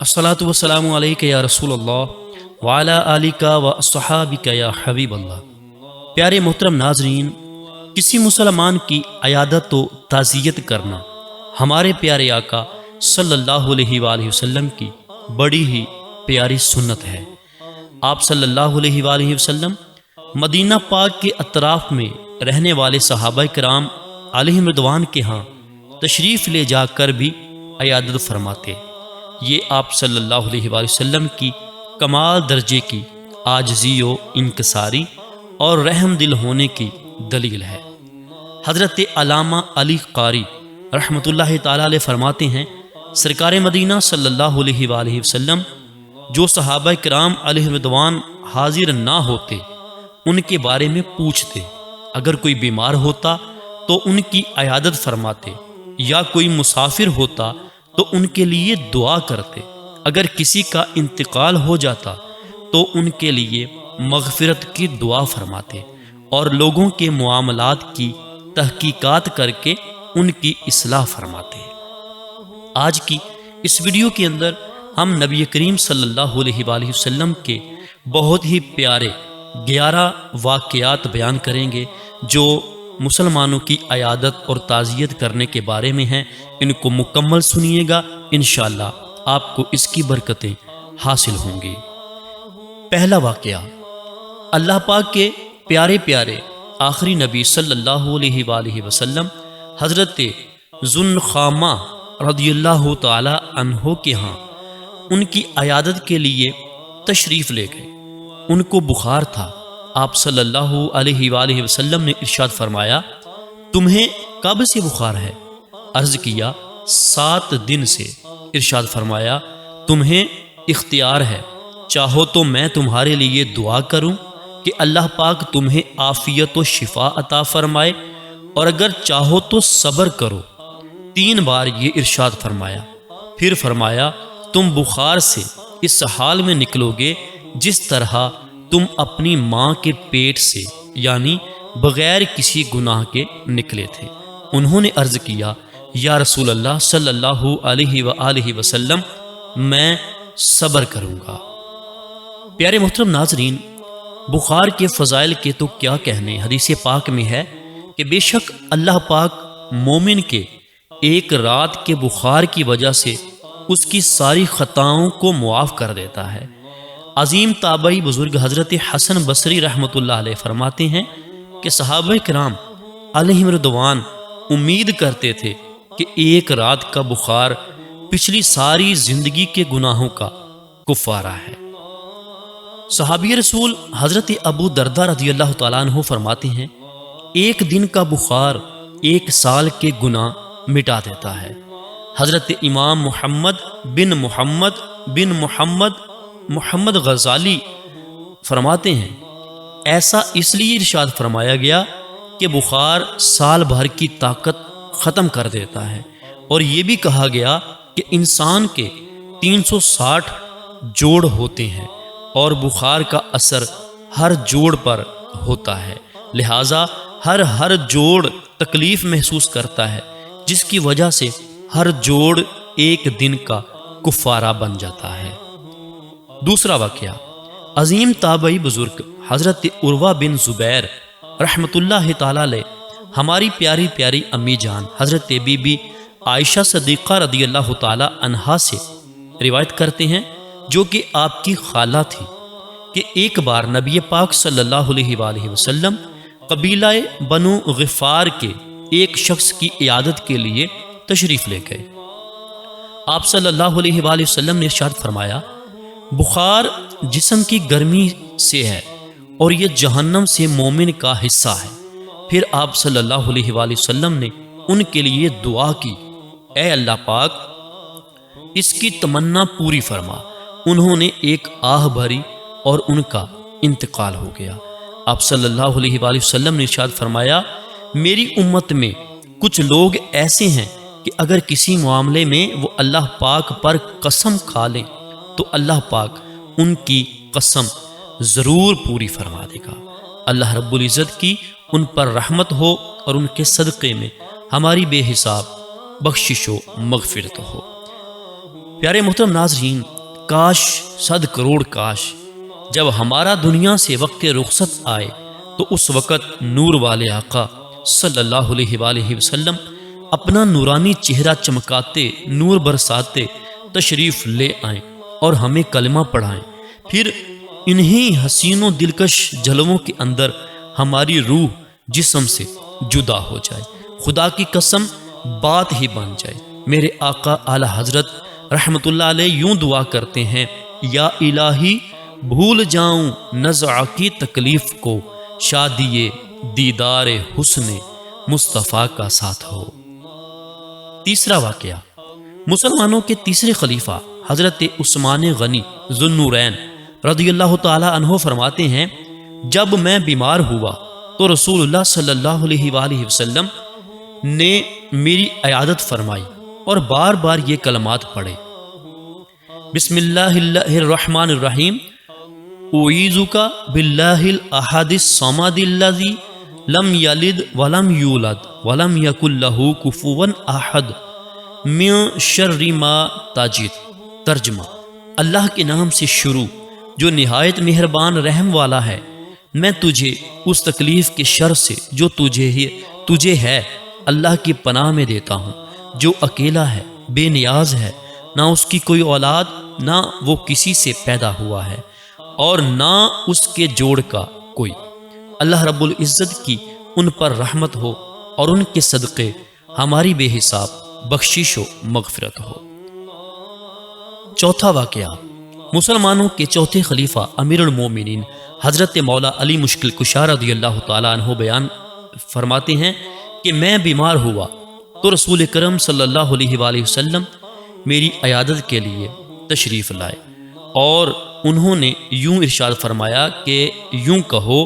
الصلاۃ والسلام علیک یا رسول اللہ وعلی آلک و اصحابک یا حبیب اللہ۔ پیارے محترم ناظرین، کسی مسلمان کی عیادت و تعزیت کرنا ہمارے پیارے آقا صلی اللہ علیہ وآلہ وسلم کی بڑی ہی پیاری سنت ہے۔ آپ صلی اللہ علیہ وآلہ وسلم مدینہ پاک کے اطراف میں رہنے والے صحابہ کرام علیہم رضوان کے ہاں تشریف لے جا کر بھی عیادت فرماتے۔ یہ آپ صلی اللہ علیہ وآلہ وسلم کی کمال درجے کی عاجزی و انکساری اور رحم دل ہونے کی دلیل ہے۔ حضرت علامہ علی قاری رحمۃ اللہ تعالیٰ علیہ فرماتے ہیں، سرکار مدینہ صلی اللہ علیہ وآلہ وسلم جو صحابہ کرام علیہ رضوان حاضر نہ ہوتے ان کے بارے میں پوچھتے، اگر کوئی بیمار ہوتا تو ان کی عیادت فرماتے، یا کوئی مسافر ہوتا تو ان کے لیے دعا کرتے، اگر کسی کا انتقال ہو جاتا تو ان کے لیے مغفرت کی دعا فرماتے، اور لوگوں کے معاملات کی تحقیقات کر کے ان کی اصلاح فرماتے۔ آج کی اس ویڈیو کے اندر ہم نبی کریم صلی اللہ علیہ وآلہ وسلم کے بہت ہی پیارے 11 واقعات بیان کریں گے جو مسلمانوں کی عیادت اور تعزیت کرنے کے بارے میں ہیں۔ ان کو مکمل سنیے گا، انشاءاللہ آپ کو اس کی برکتیں حاصل ہوں گی۔ پہلا واقعہ، اللہ پاک کے پیارے پیارے آخری نبی صلی اللہ علیہ وآلہ وسلم حضرت ذوالنخامہ رضی اللہ تعالی عنہ کے ہاں ان کی عیادت کے لیے تشریف لے گئے۔ ان کو بخار تھا۔ آپ صلی اللہ علیہ وآلہ وسلم نے ارشاد فرمایا، تمہیں کب سے بخار ہے؟ عرض کیا 7 دن سے۔ ارشاد فرمایا، تمہیں اختیار ہے، چاہو تو میں تمہارے لیے دعا کروں کہ اللہ پاک تمہیں عافیت و شفا عطا فرمائے، اور اگر چاہو تو صبر کرو۔ 3 بار یہ ارشاد فرمایا۔ پھر فرمایا، تم بخار سے اس حال میں نکلو گے جس طرح تم اپنی ماں کے پیٹ سے، یعنی بغیر کسی گناہ کے نکلے تھے۔ انہوں نے عرض کیا، یا رسول اللہ صلی اللہ علیہ وآلہ وسلم، میں صبر کروں گا۔ پیارے محترم ناظرین، بخار کے فضائل کے تو کیا کہنے۔ حدیث پاک میں ہے کہ بے شک اللہ پاک مومن کے ایک رات کے بخار کی وجہ سے اس کی ساری خطاؤں کو معاف کر دیتا ہے۔ عظیم تابعی بزرگ حضرت حسن بصری رحمۃ اللہ علیہ فرماتے ہیں کہ صحابہ کرام علیہم رضوان امید کرتے تھے کہ ایک رات کا بخار پچھلی ساری زندگی کے گناہوں کا کفارہ ہے۔ صحابی رسول حضرت ابو درداء رضی اللہ تعالیٰ عنہ فرماتے ہیں، ایک دن کا بخار 1 سال کے گناہ مٹا دیتا ہے۔ حضرت امام محمد غزالی فرماتے ہیں، ایسا اس لیے ارشاد فرمایا گیا کہ بخار سال بھر کی طاقت ختم کر دیتا ہے، اور یہ بھی کہا گیا کہ انسان کے 360 جوڑ ہوتے ہیں اور بخار کا اثر ہر جوڑ پر ہوتا ہے، لہٰذا ہر جوڑ تکلیف محسوس کرتا ہے، جس کی وجہ سے ہر جوڑ ایک دن کا کفارہ بن جاتا ہے۔ دوسرا واقعہ، عظیم تابعی بزرگ حضرت عروہ بن زبیر رحمۃ اللہ تعالی علیہ ہماری پیاری پیاری امی جان حضرت بی بی عائشہ صدیقہ رضی اللہ تعالی عنہا سے روایت کرتے ہیں، جو کہ آپ کی خالہ تھی، کہ ایک بار نبی پاک صلی اللہ علیہ وآلہ وسلم قبیلہ بنو غفار کے ایک شخص کی عیادت کے لیے تشریف لے گئے۔ آپ صلی اللہ علیہ وآلہ وسلم نے ارشاد فرمایا، بخار جسم کی گرمی سے ہے اور یہ جہنم سے مومن کا حصہ ہے۔ پھر آپ صلی اللہ علیہ وآلہ وسلم نے ان کے لیے دعا کی، اے اللہ پاک اس کی تمنا پوری فرما۔ انہوں نے ایک آہ بھری اور ان کا انتقال ہو گیا۔ آپ صلی اللہ علیہ وآلہ وسلم نے ارشاد فرمایا، میری امت میں کچھ لوگ ایسے ہیں کہ اگر کسی معاملے میں وہ اللہ پاک پر قسم کھا لیں تو اللہ پاک ان کی قسم ضرور پوری فرما دے گا۔ اللہ رب العزت کی ان پر رحمت ہو اور ان کے صدقے میں ہماری بے حساب بخشش و مغفرت ہو۔ پیارے محترم ناظرین، کاش 100 کروڑ کاش جب ہمارا دنیا سے وقت رخصت آئے تو اس وقت نور والے آقا صلی اللہ علیہ وآلہ وسلم اپنا نورانی چہرہ چمکاتے نور برساتے تشریف لے آئیں اور ہمیں کلمہ پڑھائیں، پھر انہی حسین و دلکش جلووں کے اندر ہماری روح جسم سے جدا ہو جائے، خدا کی قسم بات ہی بن جائے۔ میرے آقا اعلی حضرت رحمت اللہ علیہ یوں دعا کرتے ہیں، یا الہی بھول جاؤں نزع کی تکلیف کو، شادی دیدار حسن مصطفیٰ کا ساتھ ہو۔ تیسرا واقعہ، مسلمانوں کے تیسرے خلیفہ حضرت عثمان غنی ذو النورین رضی اللہ تعالی عنہ فرماتے ہیں، جب میں بیمار ہوا تو رسول اللہ صلی اللہ علیہ وآلہ وسلم نے میری عیادت فرمائی اور بار بار یہ کلمات پڑھے، بسم اللہ الرحمن الرحیم، اعیذک باللہ الاحد الصمد الذی لم یلد ولم یولد ولم یکن لہ کفوا احد من شر ما تجد۔ ترجمہ، اللہ کے نام سے شروع جو نہایت مہربان رحم والا ہے، میں تجھے اس تکلیف کے شر سے جو تجھے ہے اللہ کی پناہ میں دیتا ہوں، جو اکیلا ہے، بے نیاز ہے، نہ اس کی کوئی اولاد، نہ وہ کسی سے پیدا ہوا ہے اور نہ اس کے جوڑ کا کوئی۔ اللہ رب العزت کی ان پر رحمت ہو اور ان کے صدقے ہماری بے حساب بخشش و مغفرت ہو۔ چوتھا واقعہ، مسلمانوں کے چوتھے خلیفہ امیر المومنین حضرت مولا علی مشکل کشا رضی اللہ تعالیٰ عنہ بیان فرماتے ہیں کہ میں بیمار ہوا تو رسول کرم صلی اللہ علیہ وآلہ وسلم میری عیادت کے لیے تشریف لائے اور انہوں نے یوں ارشاد فرمایا کہ یوں کہو،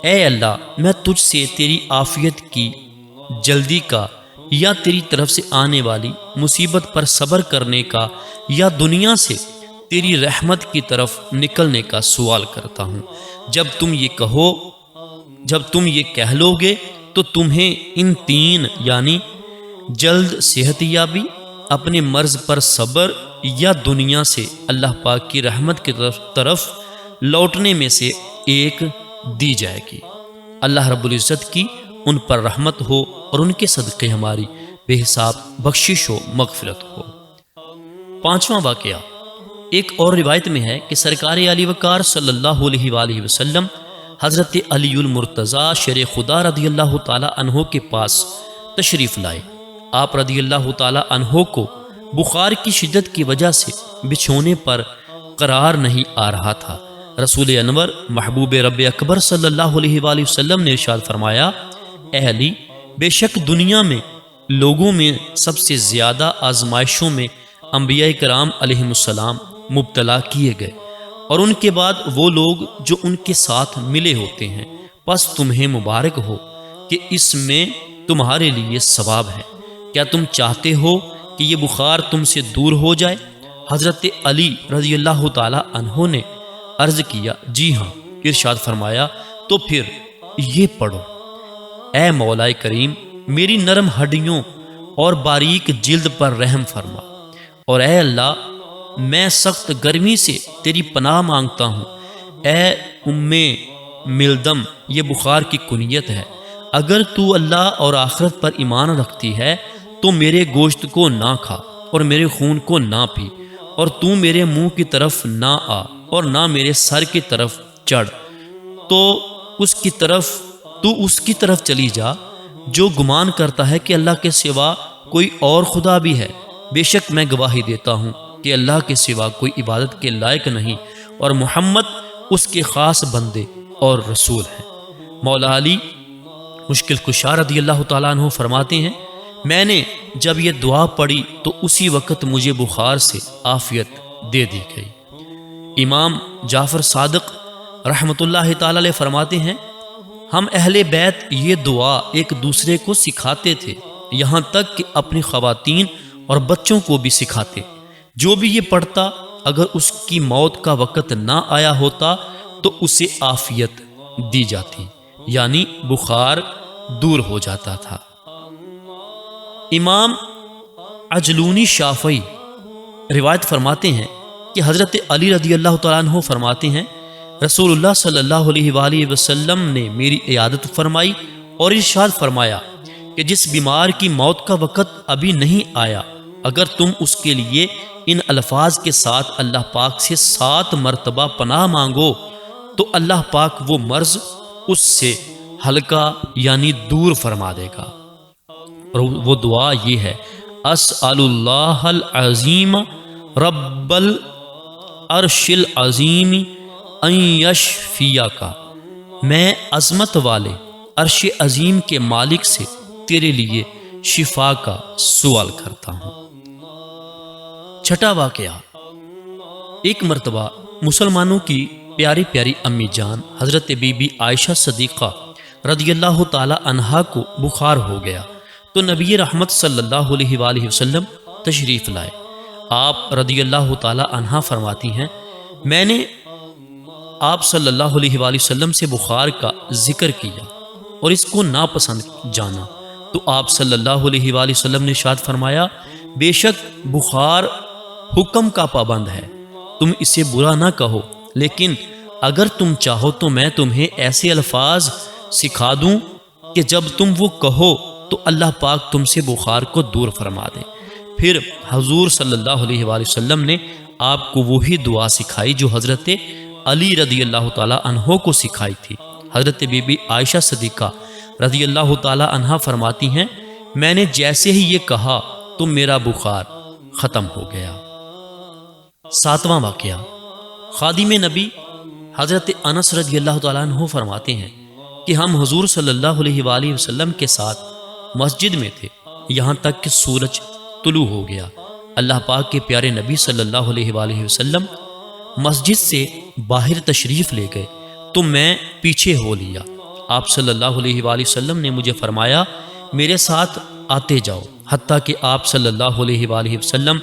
اے اللہ، میں تجھ سے تیری عافیت کی جلدی کا یا تیری طرف سے آنے والی مصیبت پر صبر کرنے کا یا دنیا سے تیری رحمت کی طرف نکلنے کا سوال کرتا ہوں۔ جب تم یہ کہہ لو گے تو تمہیں ان تین یعنی جلد صحت یابی، اپنے مرض پر صبر یا دنیا سے اللہ پاک کی رحمت کی طرف لوٹنے میں سے ایک دی جائے گی۔ اللہ رب العزت کی ان پر رحمت ہو اور ان کے صدقے ہماری بے حساب بخشش و مغفرت ہو۔ پانچواں واقعہ، ایک اور روایت میں ہے کہ سرکار علی وقار صلی اللہ علیہ وآلہ وسلم حضرت علی المرتضیٰ شیر خدا رضی اللہ تعالی عنہ کے پاس تشریف لائے۔ آپ رضی اللہ تعالی عنہ کو بخار کی شدت کی وجہ سے بچھونے پر قرار نہیں آ رہا تھا۔ رسول انور محبوب رب اکبر صلی اللہ علیہ وآلہ وسلم نے ارشاد فرمایا، اے علی، بے شک دنیا میں لوگوں میں سب سے زیادہ آزمائشوں میں انبیاء کرام علیہ السلام مبتلا کیے گئے اور ان کے بعد وہ لوگ جو ان کے ساتھ ملے ہوتے ہیں، پس تمہیں مبارک ہو کہ اس میں تمہارے لیے ثواب ہے۔ کیا تم چاہتے ہو کہ یہ بخار تم سے دور ہو جائے؟ حضرت علی رضی اللہ تعالی عنہ نے عرض کیا، جی ہاں۔ ارشاد فرمایا، تو پھر یہ پڑھو، اے مولا کریم، میری نرم ہڈیوں اور باریک جلد پر رحم فرما، اور اے اللہ، میں سخت گرمی سے تیری پناہ مانگتا ہوں۔ اے ملدم، یہ بخار کی کنیت ہے، اگر تو اللہ اور آخرت پر ایمان رکھتی ہے تو میرے گوشت کو نہ کھا اور میرے خون کو نہ پی، اور تو میرے منہ کی طرف نہ آ اور نہ میرے سر کی طرف چڑھ، تو اس کی طرف چلی جا جو گمان کرتا ہے کہ اللہ کے سوا کوئی اور خدا بھی ہے۔ بے شک میں گواہی دیتا ہوں کہ اللہ کے سوا کوئی عبادت کے لائق نہیں اور محمد اس کے خاص بندے اور رسول ہیں۔ مولا علی مشکل کشا رضی اللہ تعالیٰ عنہ فرماتے ہیں، میں نے جب یہ دعا پڑھی تو اسی وقت مجھے بخار سے عافیت دے دی گئی۔ امام جعفر صادق رحمت اللہ تعالیٰ علیہ فرماتے ہیں، ہم اہل بیت یہ دعا ایک دوسرے کو سکھاتے تھے، یہاں تک کہ اپنی خواتین اور بچوں کو بھی سکھاتے۔ جو بھی یہ پڑھتا، اگر اس کی موت کا وقت نہ آیا ہوتا تو اسے عافیت دی جاتی، یعنی بخار دور ہو جاتا تھا۔ امام عجلونی شافعی روایت فرماتے ہیں کہ حضرت علی رضی اللہ تعالیٰ عنہ فرماتے ہیں رسول اللہ صلی اللہ علیہ وآلہ وسلم نے میری عیادت فرمائی اور ارشاد فرمایا کہ جس بیمار کی موت کا وقت ابھی نہیں آیا، اگر تم اس کے لیے ان الفاظ کے ساتھ اللہ پاک سے 7 مرتبہ پناہ مانگو تو اللہ پاک وہ مرض اس سے ہلکا یعنی دور فرما دے گا۔ اور وہ دعا یہ ہے، اسأل اللہ العظیم رب العرش العظیم ان یشفیک، میں عظمت والے عرش عظیم کے مالک سے تیرے لیے شفا کا سوال کرتا ہوں۔ چھٹا واقعہ، ایک مرتبہ مسلمانوں کی پیاری پیاری امی جان حضرت بی بی عائشہ صدیقہ رضی اللہ تعالی عنہا کو بخار ہو گیا تو نبی رحمت صلی اللہ علیہ وآلہ وسلم تشریف لائے۔ آپ رضی اللہ تعالی عنہا فرماتی ہیں میں نے آپ صلی اللہ علیہ وآلہ وسلم سے بخار کا ذکر کیا اور اس کو ناپسند جانا تو آپ صلی اللہ علیہ وآلہ وسلم نے ارشاد فرمایا بے شک بخار حکم کا پابند ہے، تم اسے برا نہ کہو، لیکن اگر تم چاہو تو میں تمہیں ایسے الفاظ سکھا دوں کہ جب تم وہ کہو تو اللہ پاک تم سے بخار کو دور فرما دے۔ پھر حضور صلی اللہ علیہ وآلہ وسلم نے آپ کو وہی دعا سکھائی جو حضرت علی رضی اللہ تعالی عنہ کو سکھائی تھی۔ حضرت بی بی عائشہ صدیقہ رضی اللہ تعالی عنہ فرماتی ہیں میں نے جیسے ہی یہ کہا تو میرا بخار ختم ہو گیا۔ 7واں واقعہ، خادم نبی حضرت انس رضی اللہ تعالیٰ عنہ فرماتے ہیں کہ ہم حضور صلی اللہ علیہ وآلہ وسلم کے ساتھ مسجد میں تھے یہاں تک کہ سورج طلوع ہو گیا۔ اللہ پاک کے پیارے نبی صلی اللہ علیہ وآلہ وسلم مسجد سے باہر تشریف لے گئے تو میں پیچھے ہو لیا۔ آپ صلی اللہ علیہ وآلہ وسلم نے مجھے فرمایا میرے ساتھ آتے جاؤ، حتیٰ کہ آپ صلی اللہ علیہ وآلہ وسلم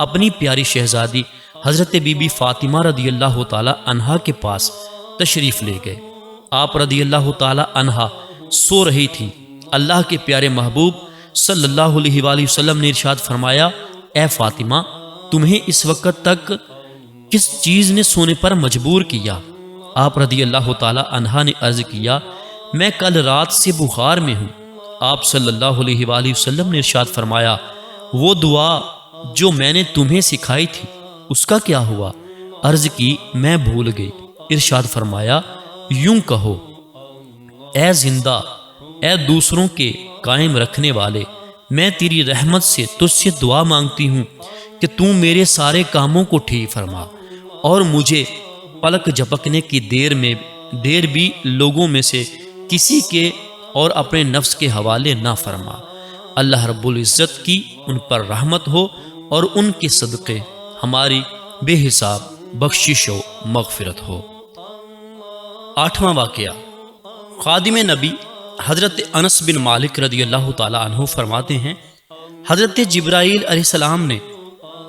اپنی پیاری شہزادی حضرت بی بی فاطمہ رضی اللہ تعالی عنہا کے پاس تشریف لے گئے۔ آپ رضی اللہ تعالی عنہا سو رہی تھیں۔ اللہ کے پیارے محبوب صلی اللہ علیہ وآلہ وسلم نے ارشاد فرمایا اے فاطمہ تمہیں اس وقت تک کس چیز نے سونے پر مجبور کیا؟ آپ رضی اللہ تعالی عنہا نے عرض کیا میں کل رات سے بخار میں ہوں۔ آپ صلی اللہ علیہ وآلہ وسلم نے ارشاد فرمایا وہ دعا جو میں نے تمہیں سکھائی تھی اس کا کیا ہوا؟ عرض کی میں بھول گئی۔ ارشاد فرمایا یوں کہو اے زندہ اے دوسروں کے قائم رکھنے والے، میں تیری رحمت سے تجھ سے دعا مانگتی ہوں کہ تم میرے سارے کاموں کو ٹھیک فرما اور مجھے پلک جھپکنے کی دیر بھی لوگوں میں سے کسی کے اور اپنے نفس کے حوالے نہ فرما۔ اللہ رب العزت کی ان پر رحمت ہو اور ان کے صدقے ہماری بے حساب بخشش و مغفرت ہو۔ 8واں واقعہ، خادم نبی حضرت انس بن مالک رضی اللہ تعالی عنہ فرماتے ہیں حضرت جبرائیل علیہ السلام نے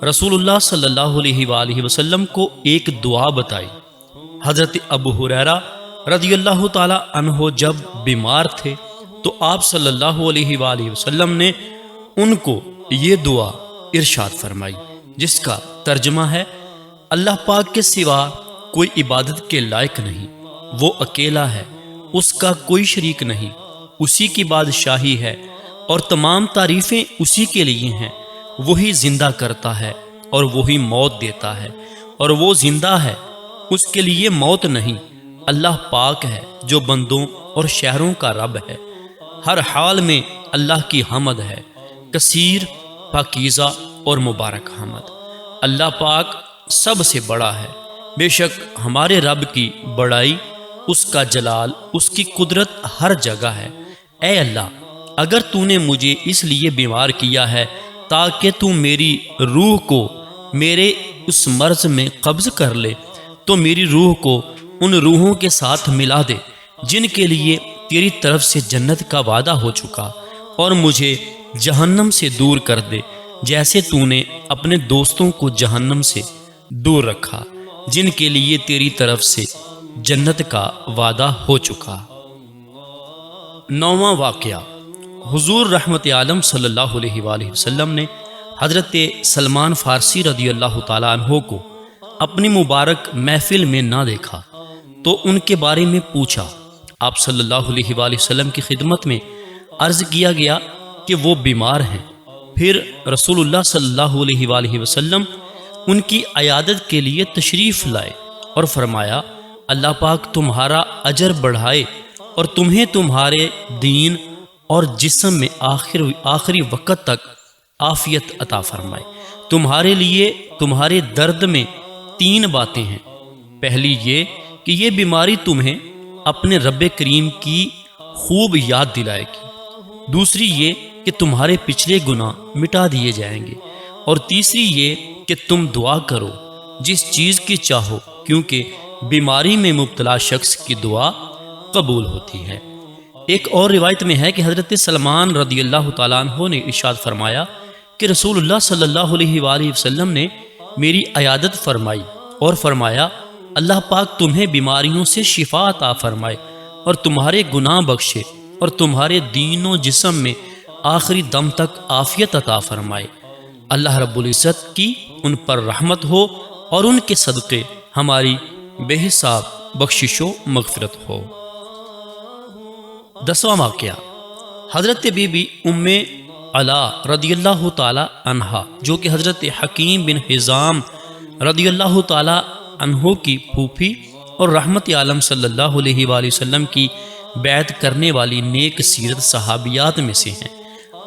رسول اللہ صلی اللہ علیہ وآلہ وسلم کو ایک دعا بتائی۔ حضرت ابو ہریرہ رضی اللہ تعالی عنہ جب بیمار تھے تو آپ صلی اللہ علیہ وآلہ وسلم نے ان کو یہ دعا ارشاد فرمائی جس کا ترجمہ ہے اللہ پاک کے سوا کوئی عبادت کے لائق نہیں، وہ اکیلا ہے، اس کا کوئی شریک نہیں، اسی کی بادشاہی ہے اور تمام تعریفیں اسی کے لیے ہیں۔ وہی زندہ کرتا ہے اور وہی موت دیتا ہے اور وہ زندہ ہے، اس کے لیے موت نہیں۔ اللہ پاک ہے جو بندوں اور شہروں کا رب ہے، ہر حال میں اللہ کی حمد ہے، کثیر پاکیزہ اور مبارک حمد۔ اللہ پاک سب سے بڑا ہے، بے شک ہمارے رب کی بڑائی، اس کا جلال، اس کی قدرت ہر جگہ ہے۔ اے اللہ اگر تو نے مجھے اس لیے بیمار کیا ہے تاکہ تو میری روح کو میرے اس مرض میں قبض کر لے تو میری روح کو ان روحوں کے ساتھ ملا دے جن کے لیے تیری طرف سے جنت کا وعدہ ہو چکا، اور مجھے جہنم سے دور کر دے جیسے تو نے اپنے دوستوں کو جہنم سے دور رکھا جن کے لیے تیری طرف سے جنت کا وعدہ ہو چکا۔ 9واں واقعہ، حضور رحمت عالم صلی اللہ علیہ وآلہ وسلم نے حضرت سلمان فارسی رضی اللہ تعالیٰ عنہ کو اپنی مبارک محفل میں نہ دیکھا تو ان کے بارے میں پوچھا۔ آپ صلی اللہ علیہ وآلہ وسلم کی خدمت میں عرض کیا گیا کہ وہ بیمار ہیں۔ پھر رسول اللہ صلی اللہ علیہ وآلہ وسلم ان کی عیادت کے لیے تشریف لائے اور فرمایا، اللہ پاک تمہارا اجر بڑھائے اور تمہیں تمہارے دین اور جسم میں آخری وقت تک عافیت عطا فرمائے۔ تمہارے لیے تمہارے درد میں 3 باتیں ہیں۔ پہلی یہ کہ یہ بیماری تمہیں اپنے رب کریم کی خوب یاد دلائے گی، دوسری یہ کہ تمہارے پچھلے گناہ مٹا دیے جائیں گے، اور تیسری یہ کہ تم دعا کرو جس چیز کی چاہو، کیونکہ بیماری میں مبتلا شخص کی دعا قبول ہوتی ہے۔ ایک اور روایت میں ہے کہ حضرت سلمان رضی اللہ تعالیٰ عنہ نے ارشاد فرمایا کہ رسول اللہ صلی اللہ علیہ وآلہ وسلم نے میری عیادت فرمائی اور فرمایا، اللہ پاک تمہیں بیماریوں سے شفا عطا فرمائے اور تمہارے گناہ بخشے اور تمہارے دین و جسم میں آخری دم تک عافیت عطا فرمائے۔ اللہ رب العزت کی ان پر رحمت ہو اور ان کے صدقے ہماری بے حساب بخشش و مغفرت ہو۔ 10واں واقعہ، حضرت بی بی ام علا رضی اللہ تعالی عنہا، جو کہ حضرت حکیم بن حزام رضی اللہ تعالی عنہ کی پھوپھی اور رحمت عالم صلی اللہ علیہ وآلہ وسلم کی بیعت کرنے والی نیک سیرت صحابیات میں سے ہیں۔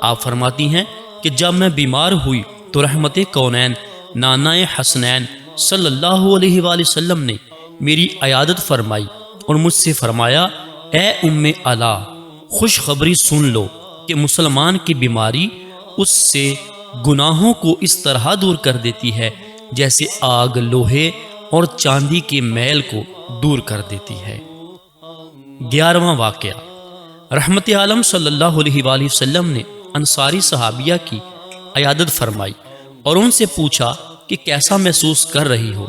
آپ فرماتی ہیں کہ جب میں بیمار ہوئی تو رحمت کونین نانا حسنین صلی اللہ علیہ وآلہ وسلم نے میری عیادت فرمائی اور مجھ سے فرمایا، اے ام علا، خوشخبری سن لو کہ مسلمان کی بیماری اس سے گناہوں کو اس طرح دور کر دیتی ہے جیسے آگ لوہے اور چاندی کے میل کو دور کر دیتی ہے۔ 11واں واقعہ، رحمت عالم صلی اللہ علیہ وآلہ وسلم نے انصاری صحابیہ کی عیادت فرمائی اور ان سے پوچھا کہ کیسا محسوس کر رہی ہو،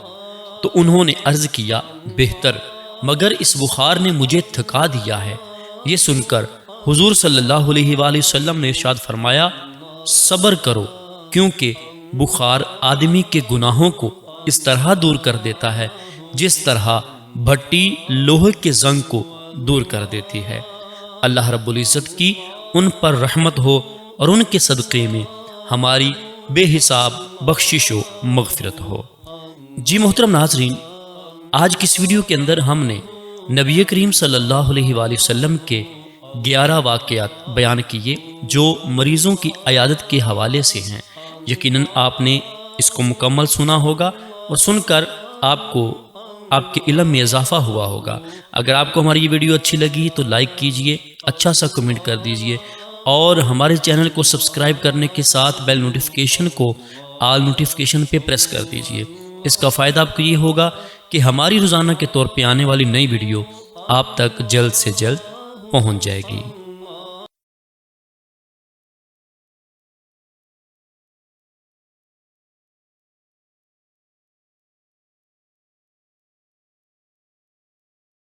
تو انہوں نے عرض کیا، بہتر، مگر اس بخار نے مجھے تھکا دیا ہے۔ یہ سن کر حضور صلی اللہ علیہ وآلہ وسلم نے ارشاد فرمایا، صبر کرو، کیونکہ بخار آدمی کے گناہوں کو اس طرح دور کر دیتا ہے جس طرح بھٹی لوہے کے زنگ کو دور کر دیتی ہے۔ اللہ رب العزت کی ان پر رحمت ہو اور ان کے صدقے میں ہماری بے حساب بخشش و مغفرت ہو۔ جی محترم ناظرین، آج کی اس ویڈیو کے اندر ہم نے نبی کریم صلی اللہ علیہ وآلہ وسلم کے 11 واقعات بیان کیے جو مریضوں کی عیادت کے حوالے سے ہیں۔ یقیناً آپ نے اس کو مکمل سنا ہوگا اور سن کر آپ کو آپ کے علم میں اضافہ ہوا ہوگا۔ اگر آپ کو ہماری یہ ویڈیو اچھی لگی تو لائک کیجئے، اچھا سا کمنٹ کر دیجئے اور ہمارے چینل کو سبسکرائب کرنے کے ساتھ بیل نوٹیفیکیشن کو آل نوٹیفیکیشن پہ پریس کر دیجئے۔ اس کا فائدہ آپ کو یہ ہوگا کہ ہماری روزانہ کے طور پہ آنے والی نئی ویڈیو آپ تک جلد سے جلد پہنچ جائے گی۔